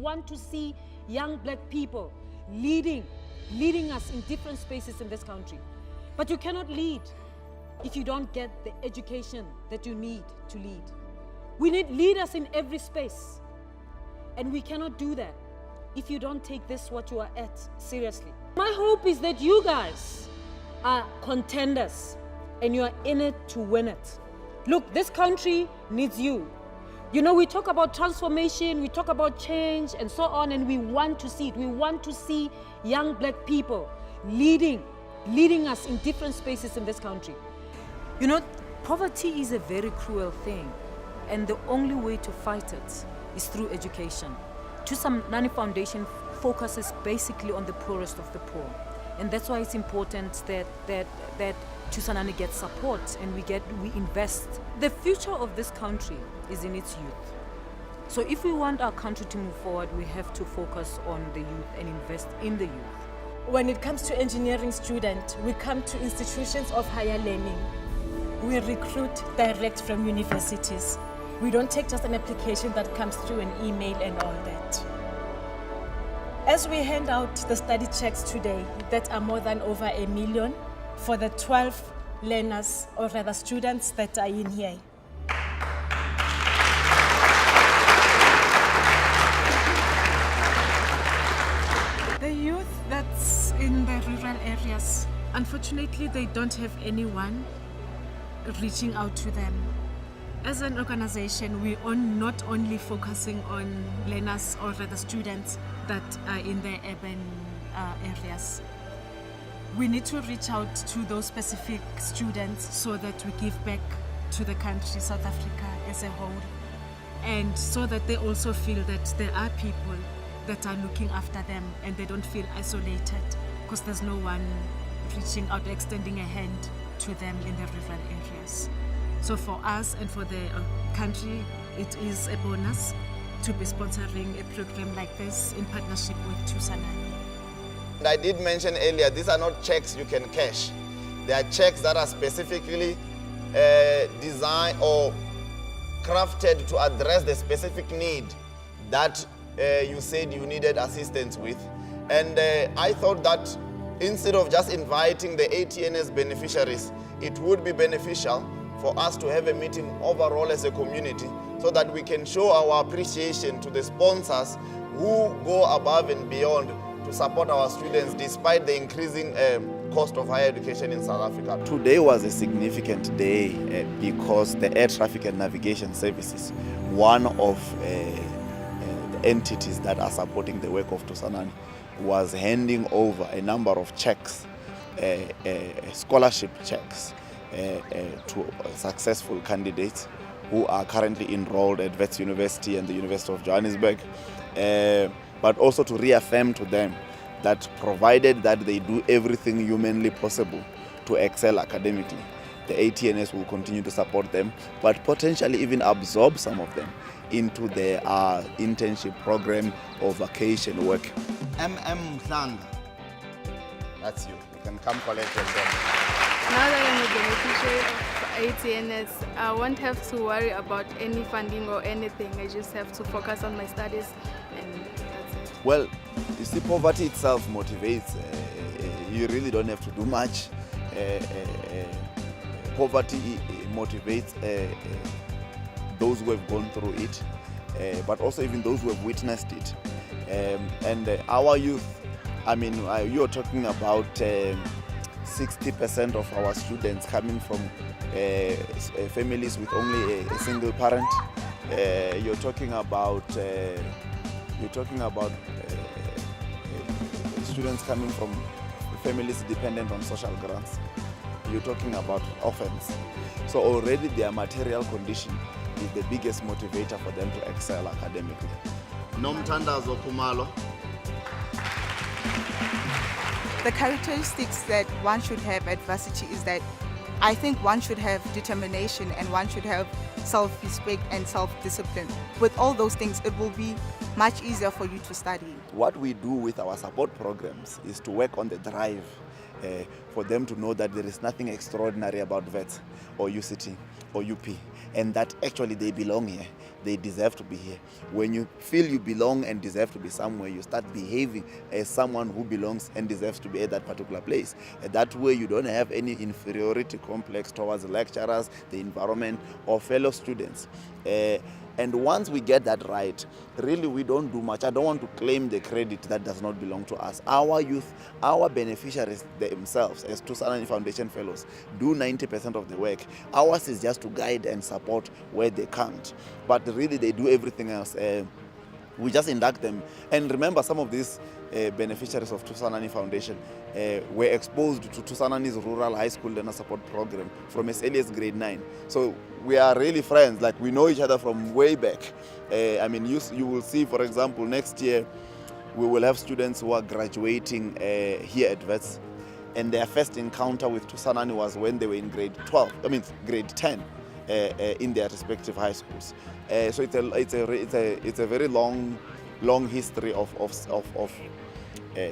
want to see young black people leading us in different spaces in this country. But you cannot lead if you don't get the education that you need to lead. We need leaders in every space. And we cannot do that if you don't take this, what you are at, seriously. My hope is that you guys are contenders and you are in it to win it. Look, this country needs you. You know, we talk about transformation, we talk about change and so on, and we want to see it. We want to see young black people leading us in different spaces in this country. You know, poverty is a very cruel thing, and the only way to fight it is through education. Thusanani Foundation focuses basically on the poorest of the poor, and that's why it's important that Thusanani gets support and we invest. The future of this country is in its youth. So if we want our country to move forward, we have to focus on the youth and invest in the youth. When it comes to engineering students, we come to institutions of higher learning. We recruit direct from universities. We don't take just an application that comes through an email and all that. As we hand out the study checks today, that are more than over 1 million for the 12 learners, or rather students that are in here. The youth that's in the rural areas, unfortunately, they don't have anyone reaching out to them. As an organization, we are not only focusing on learners or rather students that are in the urban areas. We need to reach out to those specific students so that we give back to the country, South Africa as a whole, and so that they also feel that there are people that are looking after them and they don't feel isolated because there's no one reaching out, extending a hand to them in the rural areas. So for us and for the country, it is a bonus to be sponsoring a program like this in partnership with Thusanani. And I did mention earlier, these are not checks you can cash. They are checks that are specifically designed or crafted to address the specific need that you said you needed assistance with. And I thought that instead of just inviting the ATNS beneficiaries, it would be beneficial for us to have a meeting overall as a community so that we can show our appreciation to the sponsors who go above and beyond to support our students despite the increasing cost of higher education in South Africa. Today was a significant day because the Air Traffic and Navigation Services, one of the entities that are supporting the work of Thusanani, was handing over a number of checks, scholarship checks, to successful candidates who are currently enrolled at Wits University and the University of Johannesburg, but also to reaffirm to them that provided that they do everything humanly possible to excel academically, the ATNS will continue to support them, but potentially even absorb some of them into their internship program or vacation work. Mhlanga, that's you. You can come collect yourself. Now that I'm a beneficiary of ATNS, I won't have to worry about any funding or anything. I just have to focus on my studies and that's it. Well, you see, poverty itself motivates. You really don't have to do much. Poverty motivates those who have gone through it, but also even those who have witnessed it. And our youth, I mean, you're talking about 60% of our students coming from families with only a single parent. You're talking about students coming from families dependent on social grants. You're talking about orphans. So already their material condition is the biggest motivator for them to excel academically. Nomthandazo Khumalo. The characteristics that one should have at varsity is that I think one should have determination and one should have self-respect and self-discipline. With all those things, it will be much easier for you to study. What we do with our support programs is to work on the drive for them to know that there is nothing extraordinary about VETS or UCT or UP, and that actually they belong here. They deserve to be here. When you feel you belong and deserve to be somewhere, you start behaving as someone who belongs and deserves to be at that particular place. And that way you don't have any inferiority complex towards lecturers, the environment, or fellow students. And once we get that right, really we don't do much. I don't want to claim the credit that does not belong to us. Our youth, our beneficiaries themselves, as Thusanani Foundation Fellows, do 90% of the work. Ours is just to guide and support where they can't. But really they do everything else. We just induct them. And remember, some of these beneficiaries of Thusanani Foundation were exposed to Thusanani's Rural High School Learner Support Program from as early as grade 9. So we are really friends, like we know each other from way back. I mean, you will see, for example, next year we will have students who are graduating here at VETS, and their first encounter with Thusanani was when they were in grade 10 in their respective high schools. So it's a very long history of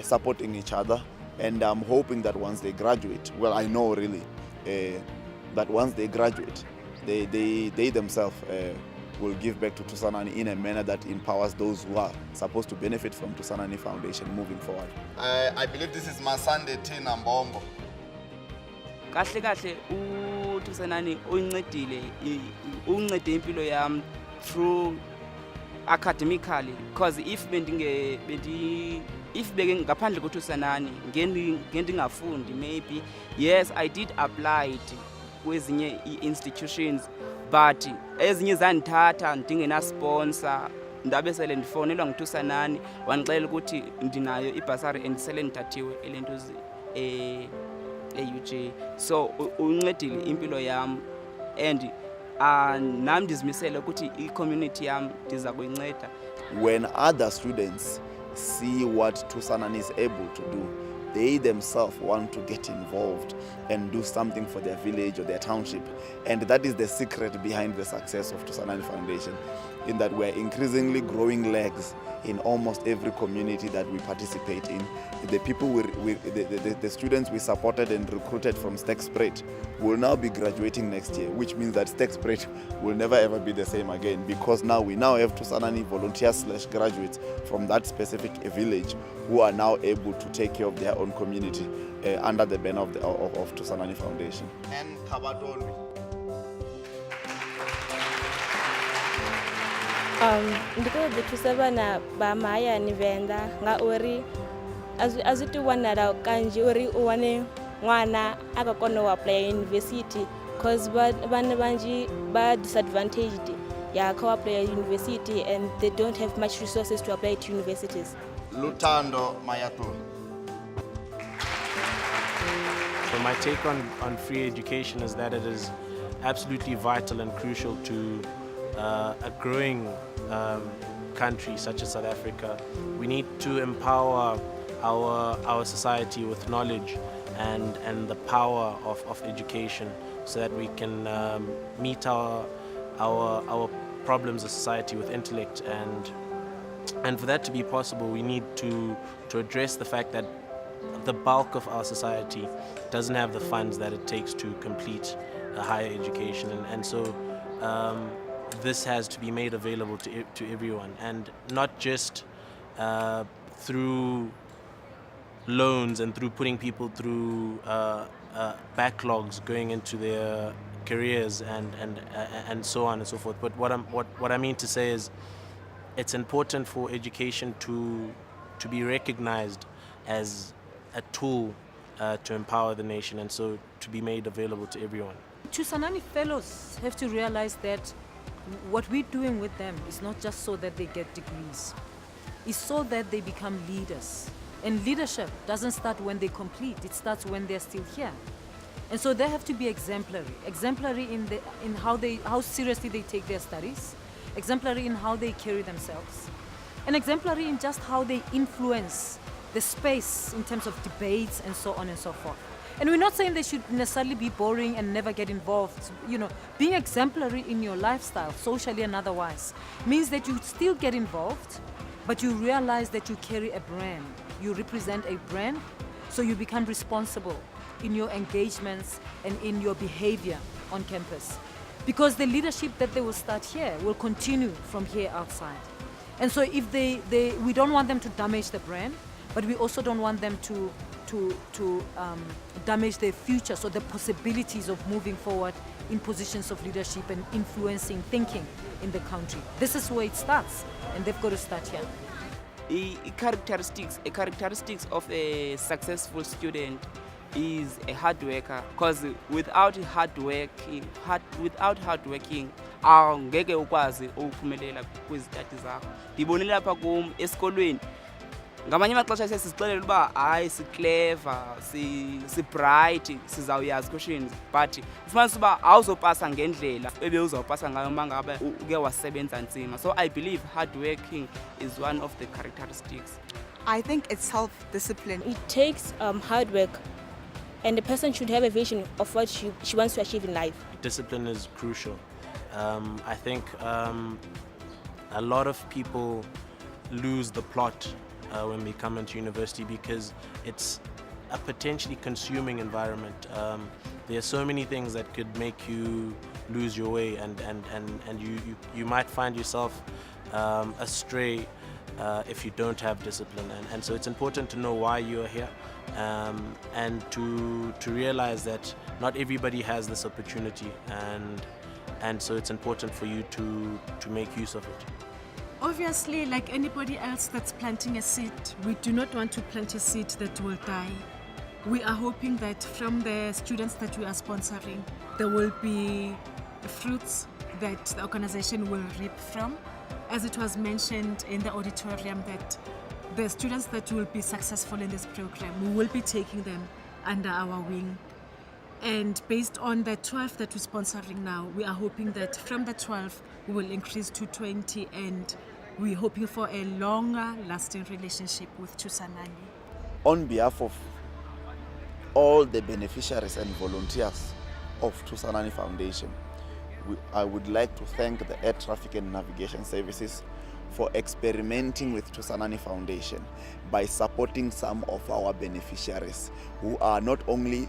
supporting each other, and I'm hoping that once they graduate, well, I know really that once they graduate, they themselves will give back to Thusanani in a manner that empowers those who are supposed to benefit from Thusanani Foundation moving forward. I believe this is Masande Tina Mbombo. Kahle uThusanani uncede impilo yami through academically, because if beke ngaphandle koThusanani ngendingafundi, maybe yes I did apply kwezinye institutions, but ezinye zandithatha ndingena sponsor, ndabe sele ndifonelwa nguThusanani wandixelela ukuthi ndinayo ibursary and sele ndithathiwe elentozi UJ. So uncedile impilo yami, and nami ndizimisele ukuthi i-community yami ndiza kuyinceda. When other students see what Thusanani is able to do, they themselves want to get involved and do something for their village or their township. And that is the secret behind the success of Thusanani Foundation, in that we're increasingly growing legs in almost every community that we participate in. The people, the students we supported and recruited from Stegspruit will now be graduating next year, which means that Stegspruit will never ever be the same again, because now we have Thusanani volunteers/graduates from that specific village who are now able to take care of their own community under the banner of Thusanani Foundation. And Kabatonwi. Ndiko ḓi thusa vhana vha mahayani Venḓa ngauri a zwi tou wanala kanzhi uri u wane ṅwana a khou kona u apply university, because vhana vhanzhi vha disadvantaged kha u apply university and they don't have much resources to apply to universities. Lutando Mayatu. So my take on free education is that it is absolutely vital and crucial to a growing country such as South Africa. We need to empower our society with knowledge and the power of education, so that we can meet our problems as society with intellect, and for that to be possible, we need to address the fact that the bulk of our society doesn't have the funds that it takes to complete a higher education, and so this has to be made available to everyone, and not just through loans and through putting people through backlogs going into their careers and so on and so forth. But what I mean to say is, it's important for education to be recognized as a tool to empower the nation, and so to be made available to everyone. Thusanani Fellows have to realize that what we're doing with them is not just so that they get degrees. It's so that they become leaders. And leadership doesn't start when they complete, it starts when they're still here. And so they have to be exemplary. Exemplary in how seriously they take their studies, exemplary in how they carry themselves, and exemplary in just how they influence the space in terms of debates and so on and so forth. And we're not saying they should necessarily be boring and never get involved. Being exemplary in your lifestyle, socially and otherwise, means that you still get involved, but you realize that you carry a brand. You represent a brand, so you become responsible in your engagements and in your behavior on campus. Because the leadership that they will start here will continue from here outside. And so if we don't want them to damage the brand, but we also don't want them to damage their future, so the possibilities of moving forward in positions of leadership and influencing thinking in the country. This is where it starts, and they've got to start here. A characteristics of a successful student is a hard worker, because without hard working awungeke ukwazi ukuphumelela kwizitati zakho. Ndibonile lapha kum esikolweni ngamanye amaxesha sesizixelela uba hayi si-clever, si-bright, sizawuyazi questions, but ufumanisa uba awuzopasa ngendlela ebewuzawupasa ngayo uma ngabe uke wasebenza nzima. So I believe hard working is one of the characteristics. I think it's self-discipline. It takes hard work, and the person should have a vision of what she wants to achieve in life. Discipline is crucial. I think a lot of people lose the plot when we come into university because it's a potentially consuming environment. There are so many things that could make you lose your way, and you might find yourself astray if you don't have discipline. And so it's important to know why you are here, and to realize that not everybody has this opportunity, and so it's important for you to make use of it. Obviously, like anybody else that's planting a seed, we do not want to plant a seed that will die. We are hoping that from the students that we are sponsoring, there will be fruits that the organization will reap from. As it was mentioned in the auditorium, that the students that will be successful in this program, we will be taking them under our wing. And based on the 12 that we're sponsoring now, we are hoping that from the 12, we will increase to 20, and we're hoping for a longer lasting relationship with Thusanani. On behalf of all the beneficiaries and volunteers of Thusanani Foundation, I would like to thank the Air Traffic and Navigation Services for experimenting with Thusanani Foundation by supporting some of our beneficiaries who are not only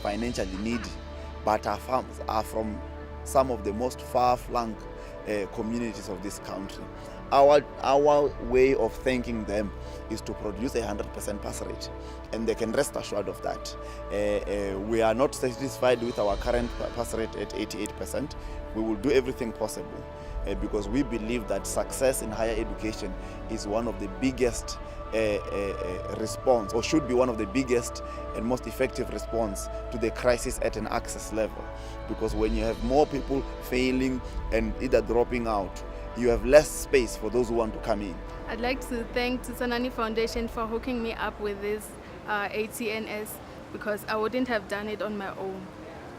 financially needy, but are from some of the most far-flung communities of this country. Our way of thanking them is to produce a 100% pass rate, and they can rest assured of that. We are not satisfied with our current pass rate at 88%. We will do everything possible because we believe that success in higher education is one of the biggest response, or should be one of the biggest and most effective response to the crisis at an access level. Because when you have more people failing and either dropping out, you have less space for those who want to come in. I'd like to thank Thusanani Foundation for hooking me up with this ATNS, because I wouldn't have done it on my own.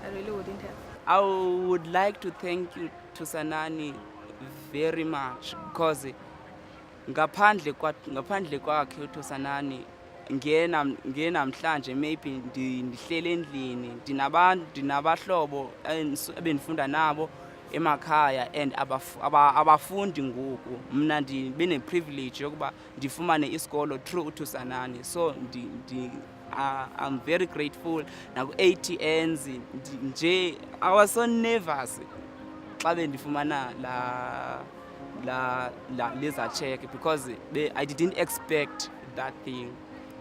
I really wouldn't have. I would like to thank you, Thusanani, very much, because ngaphandle kwakhe uThusanani ngena mhlanje maybe ndihlele endlini ndinabahlobo ebendifunda nabo emakhaya and abafundi ngoku. Mna ndibe ne-privilege yokuba ndifumane isikolo through uThusanani. So I'm very grateful. Naku-ATNs nje I was so nervous xa bendifumana laser check, because I didn't expect that thing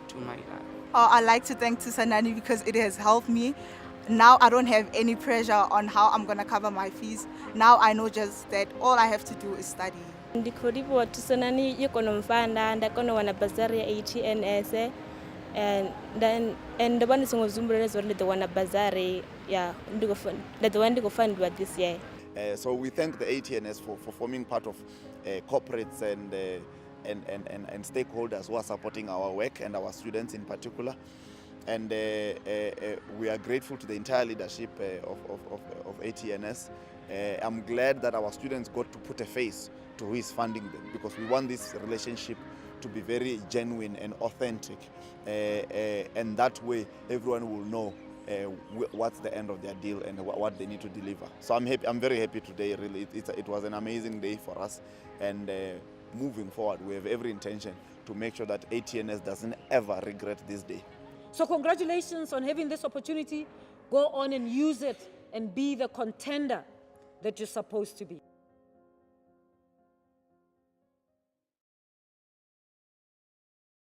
to my life. I'd like to thank Thusanani because it has helped me. Now I don't have any pressure on how I'm going to cover my fees. Now I know just that all I have to do is study. Ndikuripo Thusanani yikonomfanda ndakona wana bursary ya ATNS, and the one is ngozumbrele the one bursary ya the one ndikufundwa this year. So we thank the ATNS for forming part of corporates and stakeholders who are supporting our work and our students in particular. And we are grateful to the entire leadership of ATNS. I'm glad that our students got to put a face to who is funding them, because we want this relationship to be very genuine and authentic. And that way everyone will know what's the end of their deal and what they need to deliver. So I'm very happy today, really. It was an amazing day for us, and moving forward we have every intention to make sure that ATNS doesn't ever regret this day. So congratulations on having this opportunity. Go on and use it and be the contender that you're supposed to be.